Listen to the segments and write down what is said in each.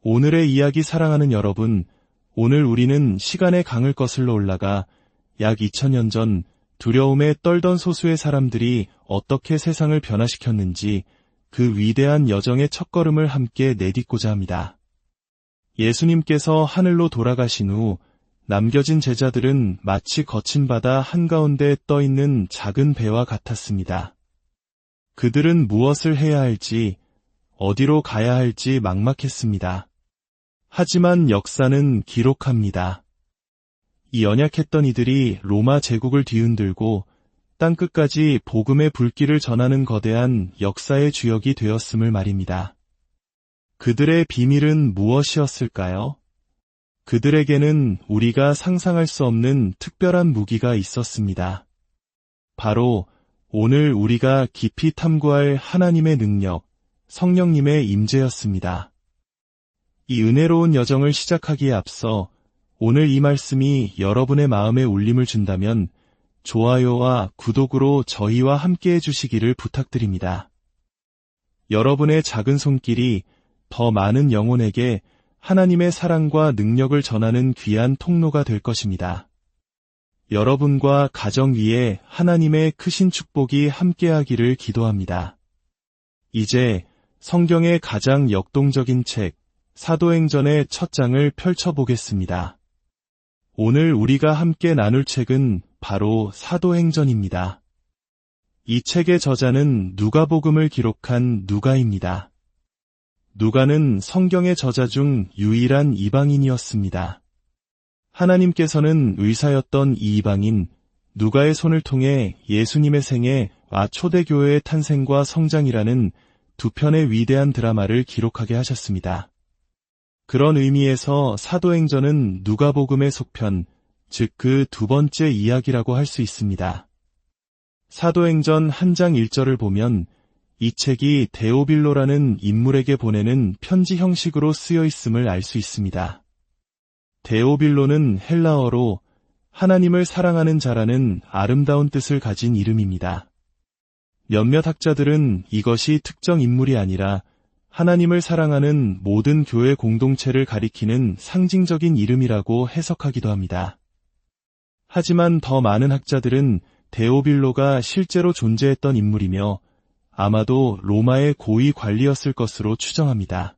오늘의 이야기 사랑하는 여러분, 오늘 우리는 시간의 강을 거슬러 올라가 약 2000년 전 두려움에 떨던 소수의 사람들이 어떻게 세상을 변화시켰는지 그 위대한 여정의 첫걸음을 함께 내딛고자 합니다. 예수님께서 하늘로 돌아가신 후 남겨진 제자들은 마치 거친 바다 한가운데 떠있는 작은 배와 같았습니다. 그들은 무엇을 해야 할지, 어디로 가야 할지 막막했습니다. 하지만 역사는 기록합니다. 이 연약했던 이들이 로마 제국을 뒤흔들고 땅끝까지 복음의 불길을 전하는 거대한 역사의 주역이 되었음을 말입니다. 그들의 비밀은 무엇이었을까요? 그들에게는 우리가 상상할 수 없는 특별한 무기가 있었습니다. 바로 오늘 우리가 깊이 탐구할 하나님의 능력, 성령님의 임재였습니다. 이 은혜로운 여정을 시작하기에 앞서 오늘 이 말씀이 여러분의 마음에 울림을 준다면 좋아요와 구독으로 저희와 함께 해주시기를 부탁드립니다. 여러분의 작은 손길이 더 많은 영혼에게 하나님의 사랑과 능력을 전하는 귀한 통로가 될 것입니다. 여러분과 가정 위에 하나님의 크신 축복이 함께하기를 기도합니다. 이제 성경의 가장 역동적인 책, 사도행전의 첫 장을 펼쳐보겠습니다. 오늘 우리가 함께 나눌 책은 바로 사도행전입니다. 이 책의 저자는 누가복음을 기록한 누가입니다. 누가는 성경의 저자 중 유일한 이방인이었습니다. 하나님께서는 의사였던 이 이방인 누가의 손을 통해 예수님의 생애와 초대교회의 탄생과 성장이라는 두 편의 위대한 드라마를 기록하게 하셨습니다. 그런 의미에서 사도행전은 누가복음의 속편, 즉 그 두 번째 이야기라고 할 수 있습니다. 사도행전 1장 1절을 보면 이 책이 데오빌로라는 인물에게 보내는 편지 형식으로 쓰여 있음을 알 수 있습니다. 데오빌로는 헬라어로 하나님을 사랑하는 자라는 아름다운 뜻을 가진 이름입니다. 몇몇 학자들은 이것이 특정 인물이 아니라 하나님을 사랑하는 모든 교회 공동체를 가리키는 상징적인 이름이라고 해석하기도 합니다. 하지만 더 많은 학자들은 데오빌로가 실제로 존재했던 인물이며 아마도 로마의 고위 관리였을 것으로 추정합니다.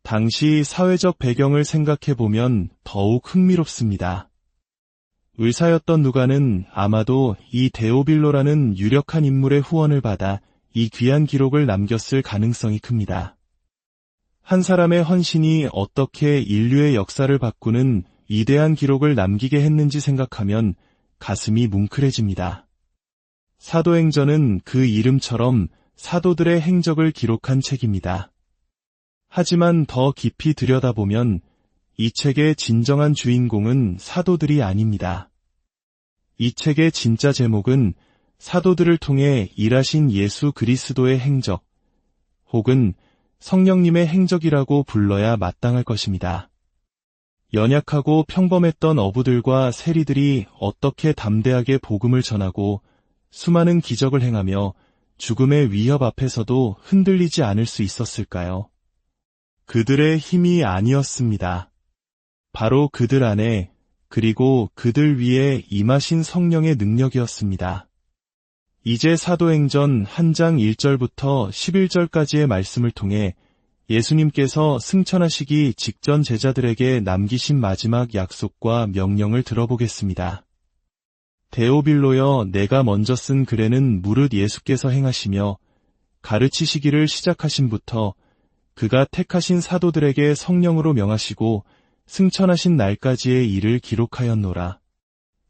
당시 사회적 배경을 생각해보면 더욱 흥미롭습니다. 의사였던 누가는 아마도 이 데오빌로라는 유력한 인물의 후원을 받아 이 귀한 기록을 남겼을 가능성이 큽니다. 한 사람의 헌신이 어떻게 인류의 역사를 바꾸는 위대한 기록을 남기게 했는지 생각하면 가슴이 뭉클해집니다. 사도행전은 그 이름처럼 사도들의 행적을 기록한 책입니다. 하지만 더 깊이 들여다보면 이 책의 진정한 주인공은 사도들이 아닙니다. 이 책의 진짜 제목은 사도들을 통해 일하신 예수 그리스도의 행적, 혹은 성령님의 행적이라고 불러야 마땅할 것입니다. 연약하고 평범했던 어부들과 세리들이 어떻게 담대하게 복음을 전하고 수많은 기적을 행하며 죽음의 위협 앞에서도 흔들리지 않을 수 있었을까요? 그들의 힘이 아니었습니다. 바로 그들 안에, 그리고 그들 위에 임하신 성령의 능력이었습니다. 이제 사도행전 1장 1절부터 11절까지의 말씀을 통해 예수님께서 승천하시기 직전 제자들에게 남기신 마지막 약속과 명령을 들어보겠습니다. 데오빌로여, 내가 먼저 쓴 글에는 무릇 예수께서 행하시며 가르치시기를 시작하신부터 그가 택하신 사도들에게 성령으로 명하시고 승천하신 날까지의 일을 기록하였노라.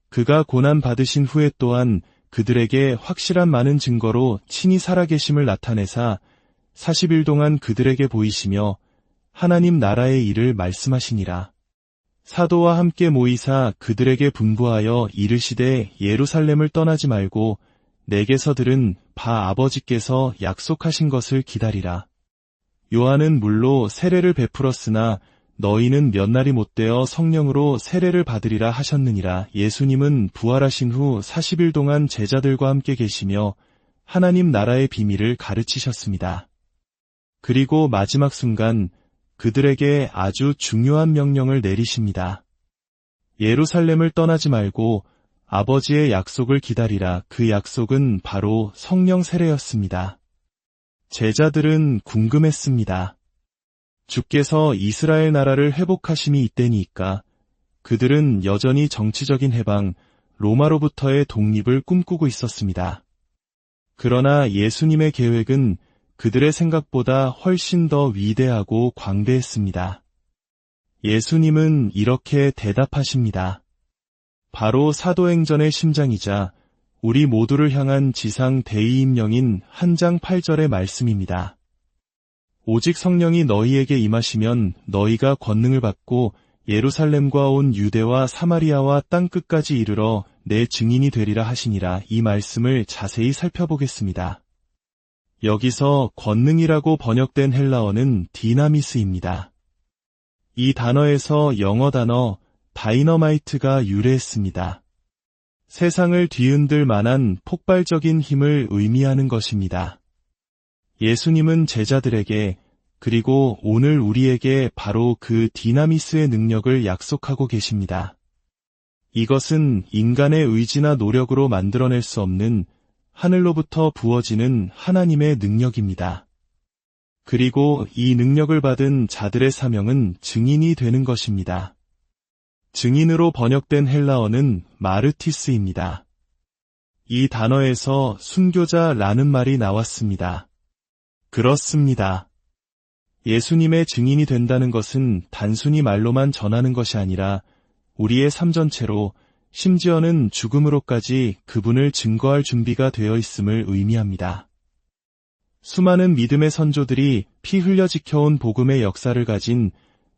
그가 고난 받으신 후에 또한 그들에게 확실한 많은 증거로 친히 살아계심을 나타내사 40일 동안 그들에게 보이시며 하나님 나라의 일을 말씀하시니라. 사도와 함께 모이사 그들에게 분부하여 이르시되 예루살렘을 떠나지 말고 내게서 들은 바 아버지께서 약속하신 것을 기다리라. 요한은 물로 세례를 베풀었으나 너희는 몇 날이 못되어 성령으로 세례를 받으리라 하셨느니라. 예수님은 부활하신 후 40일 동안 제자들과 함께 계시며 하나님 나라의 비밀을 가르치셨습니다. 그리고 마지막 순간 그들에게 아주 중요한 명령을 내리십니다. 예루살렘을 떠나지 말고 아버지의 약속을 기다리라. 그 약속은 바로 성령 세례였습니다. 제자들은 궁금했습니다. 주께서 이스라엘 나라를 회복하심이 이때니까 그들은 여전히 정치적인 해방, 로마로부터의 독립을 꿈꾸고 있었습니다. 그러나 예수님의 계획은 그들의 생각보다 훨씬 더 위대하고 광대했습니다. 예수님은 이렇게 대답하십니다. 바로 사도행전의 심장이자 우리 모두를 향한 지상 대의임령인 한 장 8절의 말씀입니다. 오직 성령이 너희에게 임하시면 너희가 권능을 받고 예루살렘과 온 유대와 사마리아와 땅끝까지 이르러 내 증인이 되리라 하시니라. 이 말씀을 자세히 살펴보겠습니다. 여기서 권능이라고 번역된 헬라어는 디나미스입니다. 이 단어에서 영어 단어 다이너마이트가 유래했습니다. 세상을 뒤흔들 만한 폭발적인 힘을 의미하는 것입니다. 예수님은 제자들에게 그리고 오늘 우리에게 바로 그 디나미스의 능력을 약속하고 계십니다. 이것은 인간의 의지나 노력으로 만들어낼 수 없는 하늘로부터 부어지는 하나님의 능력입니다. 그리고 이 능력을 받은 자들의 사명은 증인이 되는 것입니다. 증인으로 번역된 헬라어는 마르티스입니다. 이 단어에서 순교자라는 말이 나왔습니다. 그렇습니다. 예수님의 증인이 된다는 것은 단순히 말로만 전하는 것이 아니라 우리의 삶 전체로 심지어는 죽음으로까지 그분을 증거할 준비가 되어 있음을 의미합니다. 수많은 믿음의 선조들이 피 흘려 지켜온 복음의 역사를 가진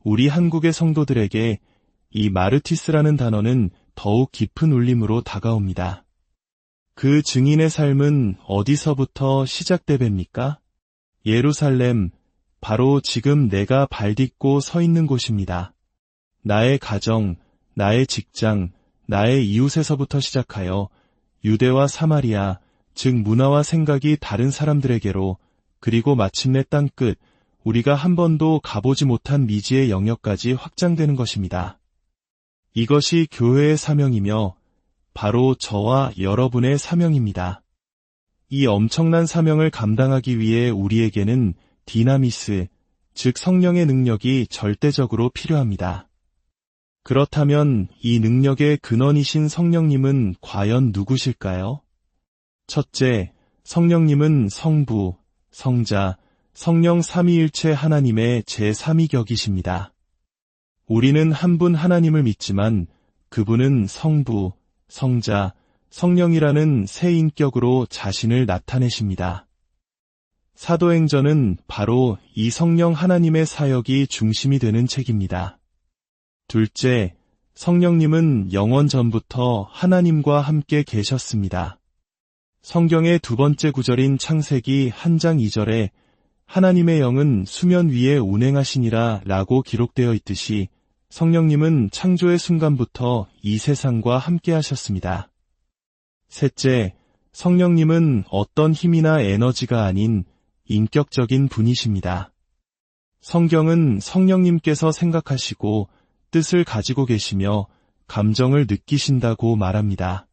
우리 한국의 성도들에게 이 마르티스라는 단어는 더욱 깊은 울림으로 다가옵니다. 그 증인의 삶은 어디서부터 시작되렵니까? 예루살렘, 바로 지금 내가 발딛고 서 있는 곳입니다. 나의 가정, 나의 직장, 나의 이웃에서부터 시작하여 유대와 사마리아, 즉 문화와 생각이 다른 사람들에게로, 그리고 마침내 땅끝, 우리가 한 번도 가보지 못한 미지의 영역까지 확장되는 것입니다. 이것이 교회의 사명이며 바로 저와 여러분의 사명입니다. 이 엄청난 사명을 감당하기 위해 우리에게는 디나미스, 즉 성령의 능력이 절대적으로 필요합니다. 그렇다면 이 능력의 근원이신 성령님은 과연 누구실까요? 첫째, 성령님은 성부, 성자, 성령 삼위일체 하나님의 제3위격이십니다. 우리는 한 분 하나님을 믿지만 그분은 성부, 성자, 성령이라는 세 인격으로 자신을 나타내십니다. 사도행전은 바로 이 성령 하나님의 사역이 중심이 되는 책입니다. 둘째, 성령님은 영원 전부터 하나님과 함께 계셨습니다. 성경의 두 번째 구절인 창세기 1장 2절에 하나님의 영은 수면 위에 운행하시니라 라고 기록되어 있듯이 성령님은 창조의 순간부터 이 세상과 함께 하셨습니다. 셋째, 성령님은 어떤 힘이나 에너지가 아닌 인격적인 분이십니다. 성경은 성령님께서 생각하시고 뜻을 가지고 계시며 감정을 느끼신다고 말합니다.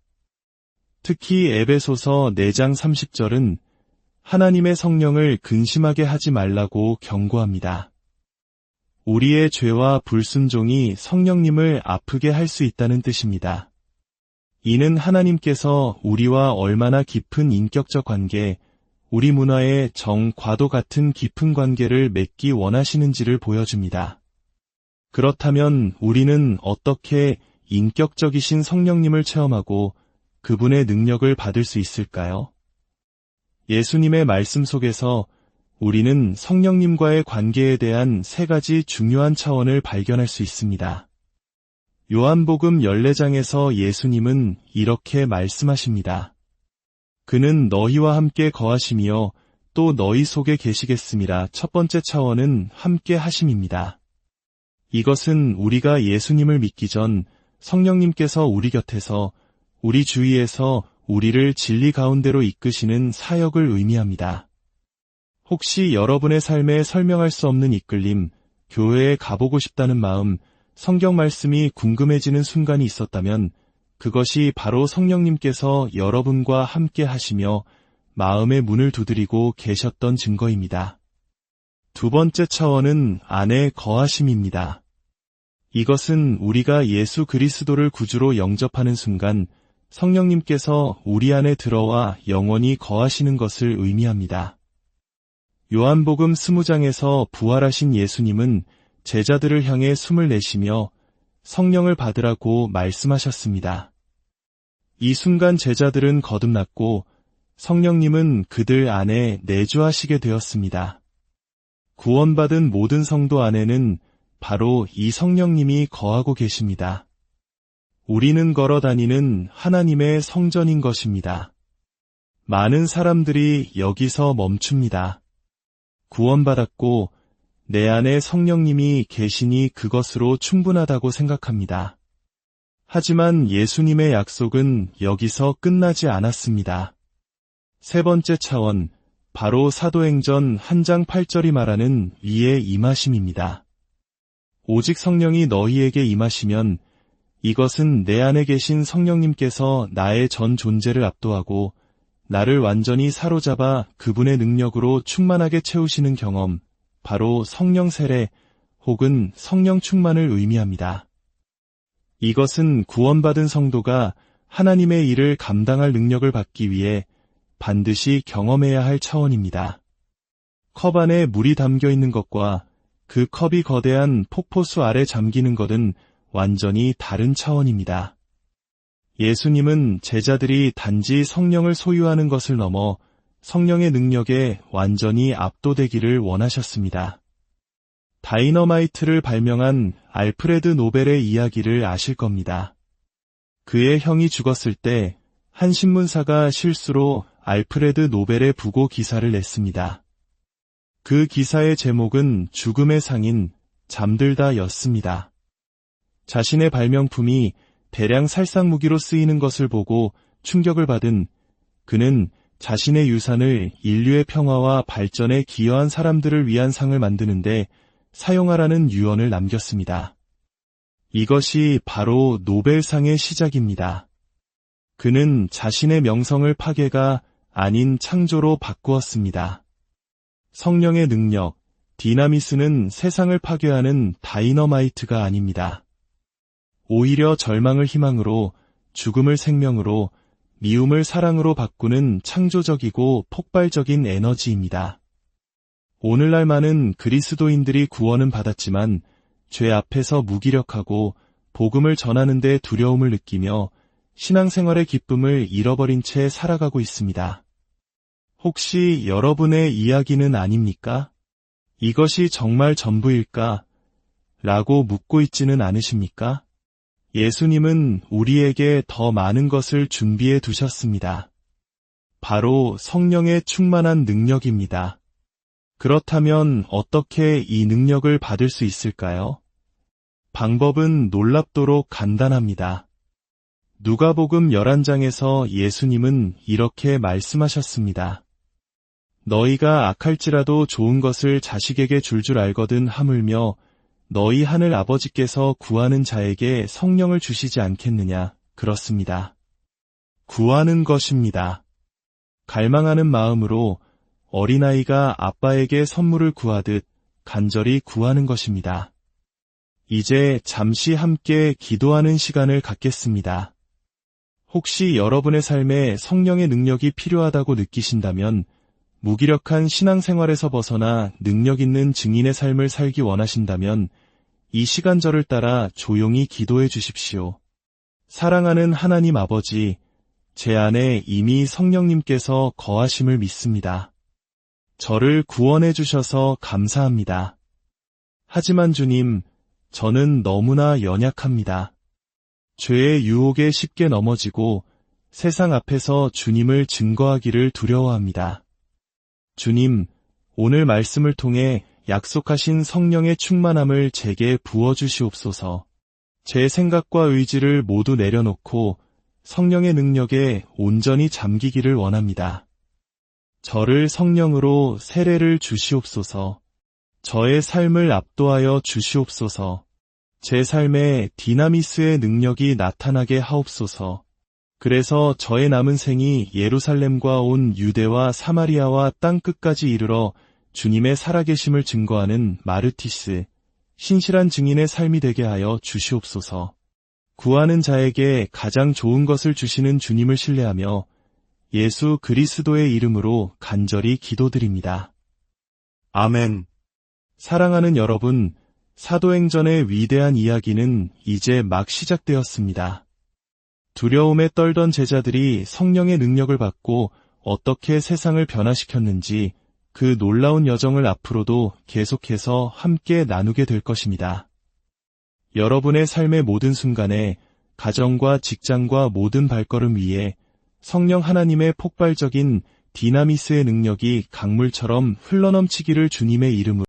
특히 에베소서 4장 30절은 하나님의 성령을 근심하게 하지 말라고 경고합니다. 우리의 죄와 불순종이 성령님을 아프게 할 수 있다는 뜻입니다. 이는 하나님께서 우리와 얼마나 깊은 인격적 관계, 우리 문화의 정과도 같은 깊은 관계를 맺기 원하시는지를 보여줍니다. 그렇다면 우리는 어떻게 인격적이신 성령님을 체험하고 그분의 능력을 받을 수 있을까요? 예수님의 말씀 속에서 우리는 성령님과의 관계에 대한 세 가지 중요한 차원을 발견할 수 있습니다. 요한복음 14장에서 예수님은 이렇게 말씀하십니다. 그는 너희와 함께 거하시며 또 너희 속에 계시겠음이라. 첫 번째 차원은 함께 하심입니다. 이것은 우리가 예수님을 믿기 전 성령님께서 우리 곁에서 우리 주위에서 우리를 진리 가운데로 이끄시는 사역을 의미합니다. 혹시 여러분의 삶에 설명할 수 없는 이끌림, 교회에 가보고 싶다는 마음, 성경 말씀이 궁금해지는 순간이 있었다면 그것이 바로 성령님께서 여러분과 함께 하시며 마음의 문을 두드리고 계셨던 증거입니다. 두 번째 차원은 안에 거하심입니다. 이것은 우리가 예수 그리스도를 구주로 영접하는 순간 성령님께서 우리 안에 들어와 영원히 거하시는 것을 의미합니다. 요한복음 20장에서 부활하신 예수님은 제자들을 향해 숨을 내쉬며 성령을 받으라고 말씀하셨습니다. 이 순간 제자들은 거듭났고 성령님은 그들 안에 내주하시게 되었습니다. 구원받은 모든 성도 안에는 바로 이 성령님이 거하고 계십니다. 우리는 걸어 다니는 하나님의 성전인 것입니다. 많은 사람들이 여기서 멈춥니다. 구원받았고 내 안에 성령님이 계시니 그것으로 충분하다고 생각합니다. 하지만 예수님의 약속은 여기서 끝나지 않았습니다. 세 번째 차원, 바로 사도행전 1장 8절이 말하는 위의 임하심입니다. 오직 성령이 너희에게 임하시면 이것은 내 안에 계신 성령님께서 나의 전 존재를 압도하고 나를 완전히 사로잡아 그분의 능력으로 충만하게 채우시는 경험, 바로 성령 세례 혹은 성령 충만을 의미합니다. 이것은 구원받은 성도가 하나님의 일을 감당할 능력을 받기 위해 반드시 경험해야 할 차원입니다. 컵 안에 물이 담겨 있는 것과 그 컵이 거대한 폭포수 아래 잠기는 것은 완전히 다른 차원입니다. 예수님은 제자들이 단지 성령을 소유하는 것을 넘어 성령의 능력에 완전히 압도되기를 원하셨습니다. 다이너마이트를 발명한 알프레드 노벨의 이야기를 아실 겁니다. 그의 형이 죽었을 때 한 신문사가 실수로 알프레드 노벨의 부고 기사를 냈습니다. 그 기사의 제목은 죽음의 상인 잠들다 였습니다. 자신의 발명품이 대량 살상무기로 쓰이는 것을 보고 충격을 받은 그는 자신의 유산을 인류의 평화와 발전에 기여한 사람들을 위한 상을 만드는데 사용하라는 유언을 남겼습니다. 이것이 바로 노벨상의 시작입니다. 그는 자신의 명성을 파괴가 아닌 창조로 바꾸었습니다. 성령의 능력, 디나미스는 세상을 파괴하는 다이너마이트가 아닙니다. 오히려 절망을 희망으로, 죽음을 생명으로, 미움을 사랑으로 바꾸는 창조적이고 폭발적인 에너지입니다. 오늘날 많은 그리스도인들이 구원은 받았지만 죄 앞에서 무기력하고 복음을 전하는 데 두려움을 느끼며 신앙생활의 기쁨을 잃어버린 채 살아가고 있습니다. 혹시 여러분의 이야기는 아닙니까? 이것이 정말 전부일까? 라고 묻고 있지는 않으십니까? 예수님은 우리에게 더 많은 것을 준비해 두셨습니다. 바로 성령의 충만한 능력입니다. 그렇다면 어떻게 이 능력을 받을 수 있을까요? 방법은 놀랍도록 간단합니다. 누가복음 11장에서 예수님은 이렇게 말씀하셨습니다. 너희가 악할지라도 좋은 것을 자식에게 줄 알거든 하물며 너희 하늘 아버지께서 구하는 자에게 성령을 주시지 않겠느냐. 그렇습니다. 구하는 것입니다. 갈망하는 마음으로 어린아이가 아빠에게 선물을 구하듯 간절히 구하는 것입니다. 이제 잠시 함께 기도하는 시간을 갖겠습니다. 혹시 여러분의 삶에 성령의 능력이 필요하다고 느끼신다면 무기력한 신앙생활에서 벗어나 능력 있는 증인의 삶을 살기 원하신다면 이 시간절을 따라 조용히 기도해 주십시오. 사랑하는 하나님 아버지, 제 안에 이미 성령님께서 거하심을 믿습니다. 저를 구원해 주셔서 감사합니다. 하지만 주님, 저는 너무나 연약합니다. 죄의 유혹에 쉽게 넘어지고 세상 앞에서 주님을 증거하기를 두려워합니다. 주님, 오늘 말씀을 통해 약속하신 성령의 충만함을 제게 부어주시옵소서. 제 생각과 의지를 모두 내려놓고 성령의 능력에 온전히 잠기기를 원합니다. 저를 성령으로 세례를 주시옵소서. 저의 삶을 압도하여 주시옵소서. 제 삶에 디나미스의 능력이 나타나게 하옵소서. 그래서 저의 남은 생이 예루살렘과 온 유대와 사마리아와 땅끝까지 이르러 주님의 살아계심을 증거하는 마르티스, 신실한 증인의 삶이 되게 하여 주시옵소서. 구하는 자에게 가장 좋은 것을 주시는 주님을 신뢰하며 예수 그리스도의 이름으로 간절히 기도드립니다. 아멘. 사랑하는 여러분, 사도행전의 위대한 이야기는 이제 막 시작되었습니다. 두려움에 떨던 제자들이 성령의 능력을 받고 어떻게 세상을 변화시켰는지 그 놀라운 여정을 앞으로도 계속해서 함께 나누게 될 것입니다. 여러분의 삶의 모든 순간에 가정과 직장과 모든 발걸음 위에 성령 하나님의 폭발적인 디나미스의 능력이 강물처럼 흘러넘치기를 주님의 이름으로